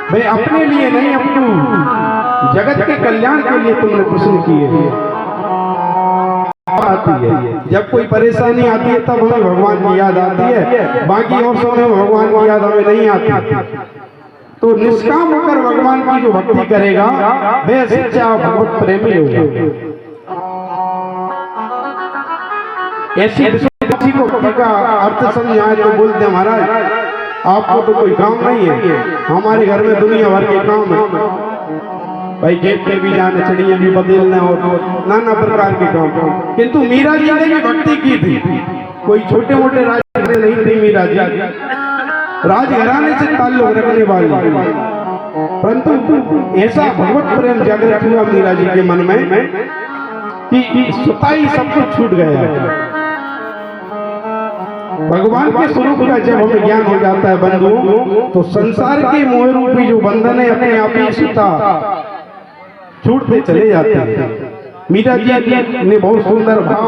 भाई अपने लिए नहीं, अपने जगत के कल्याण के लिए तुमने प्रश्न किए आती है। जब कोई परेशानी आती है तब हमें भगवान की याद आती है, बाकी और समय में भगवान की याद हमें नहीं आती। तो निष्काम होकर भगवान की जो भक्ति करेगा वह सच्चा भगवत प्रेमी होगा। ऐसी किसी को भक्ति का अर्थ समझाए तो बोलते महाराज आपको तो कोई काम नहीं है, हमारे घर में दुनिया भर के काम है भाई, खेत पे भी जाने, चिड़िया भी बदलना और नाना प्रकार के काम। किंतु मीरा जी ने भी भक्ति की थी, कोई छोटे मोटे राजघराने नहीं थे मीरा जी, राजघराने से ताल्लुक रखने वाली, परंतु ऐसा भगवत प्रेम जागृत हुआ मीरा जी के मन में कि सुताई सब कुछ छूट गया। भगवान के स्वरूप का जब हमें ज्ञान हो जाता है बंधुओं, तो संसार के मोह रूपी जो बंधन है अपने आप ही सुता छूटते चले जाते हैं। मीरा जी ने बहुत सुंदर भाव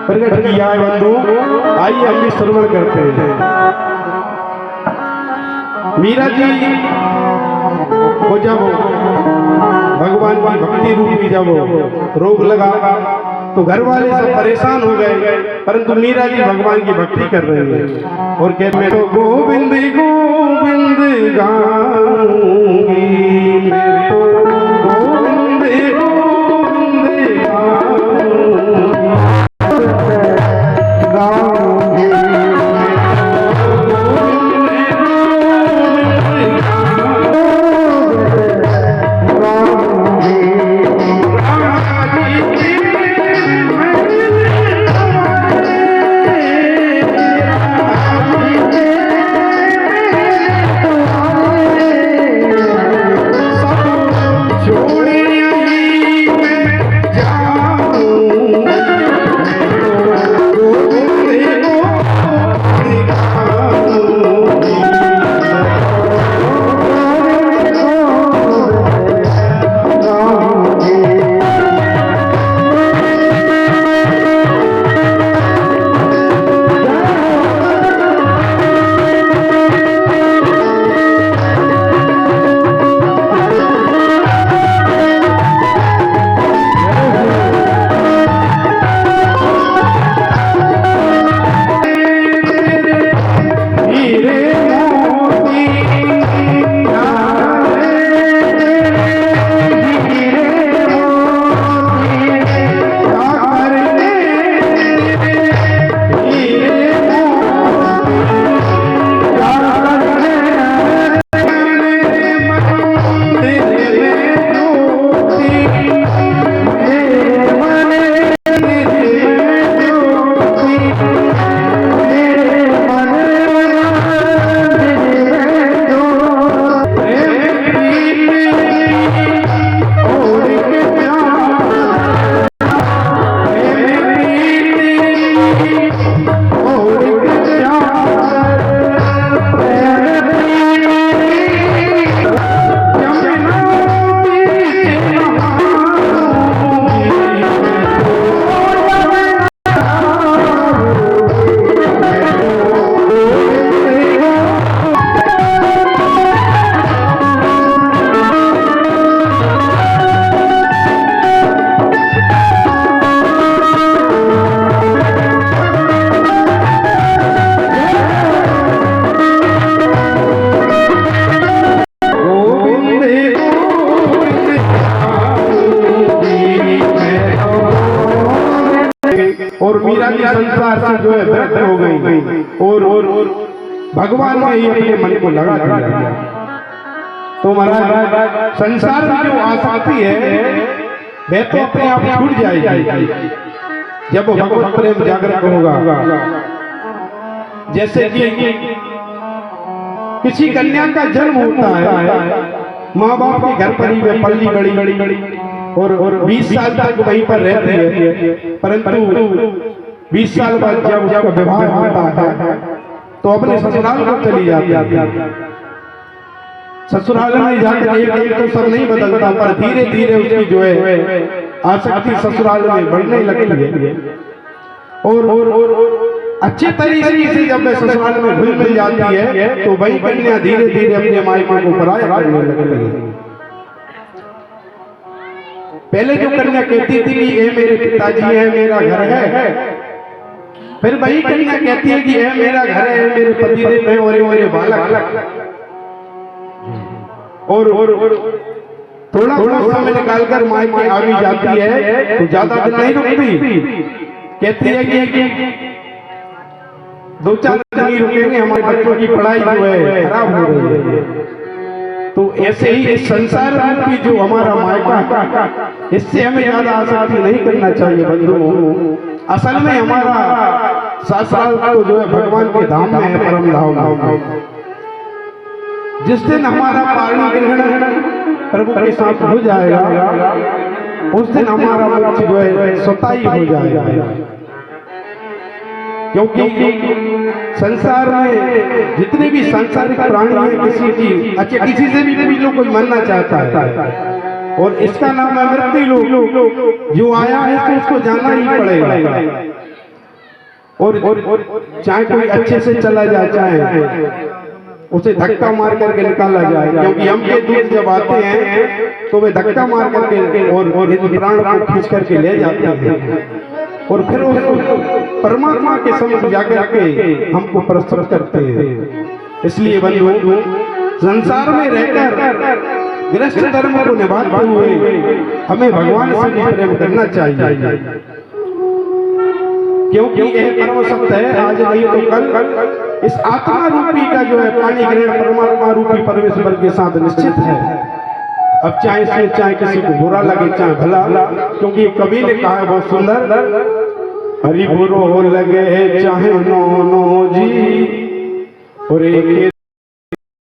प्रकट किया है बंधुओं, आइए हम भी श्रवण करते हैं। मीरा जी को जब भगवान की भक्ति रूपी जब रोग लगा तो घर वाले सब परेशान हो गए, परंतु मीरा जी भगवान की भक्ति कर रही है और कहते मैं तो गोविंद गोविंद गाऊंगी, मैं तो गोविंद गोविंद गाऊंगी। और मीरा जी संसार से जो है विरक्त हो गई और भगवान ने ही अपने मन को लगा दिया। तो महाराज संसार में जो आशा आती है वह तो अपने आप छूट जाएगी जब भगवत प्रेम जागृत होगा। जैसे कि किसी कन्या का जन्म होता है, माँ बाप के घर पर ही वह पल्ली बड़ी और 20 साल तक वहीं पर रहती है, परंतु 20 साल बाद जब उसका विवाह होता है तो अपने ससुराल को चली जाती है। ससुराल में जाकर एक तो सब नहीं बदलता, पर धीरे धीरे उसकी जो है आसक्ति ससुराल में बढ़ने लगती है और अच्छे तरीके से जब वह ससुराल में घुल मिल जाती है तो वही कन्या धीरे धीरे अपने मायकों को पराया करने लगती है। पहले जो कन्या कहती थी कि ये मेरे पिताजी है, मेरा घर है, फिर वही कन्या कहती है कि ये मेरा घर है, मेरे पतिदेव हैं और ये मेरे बालक। और थोड़ा समय निकालकर मायके आ भी जाती है तो ज्यादा दिन नहीं रुकती, कहती है कि 2-4 दिन ही रुकेंगे, हमारे बच्चों की पढ़ाई जो है खराब हो रही है। तो ऐसे ही इस संसार रूपी जो हमारा मायका है, इससे हमें ज्यादा आसक्ति नहीं करना चाहिए बंधुओं। असल में हमारा ससुराल तो जो है भगवान के धाम में है, परम धाम में। जिस दिन हमारा पारणी ग्रहण प्रभु के साथ हो जाएगा, उस दिन हमारा मोक्ष जो है स्वतः ही हो जाएगा। क्योंकि संसार में जितने भी सांसारिक प्राणी हैं, किसी से भी लोग कोई मरना चाहता है और इसका नाम है मृत्यु लोक। जो आया है तो उसको जाना ही पड़ेगा। और चाहे कोई अच्छे से चला जाए, चाहे उसे धक्का मार करके निकाला जाए, क्योंकि हम के दूत जब आते हैं तो वे धक्का मार करके और इन प्राण को खींच करके ले जाते हैं और फिर उसको परमात्मा के समक्ष जाकर के हमको प्रस्तुत करते हैं। इसलिए बंधुओं, संसार में रहकर गृहस्थ धर्म को निभाते हुए हमें भगवान से भी प्रेम करना चाहिए, क्योंकि यह परम सत्य है। आज नहीं तो कल इस आत्मा रूपी का जो है पानी ग्रहण परमात्मा रूपी परमेश्वर के साथ निश्चित है। अब चाहे किसी को बुरा लगे चाहे भला, क्योंकि कवि ने कहा है बहुत सुंदर, हरि बुरो लगे चाहे नो जी और एक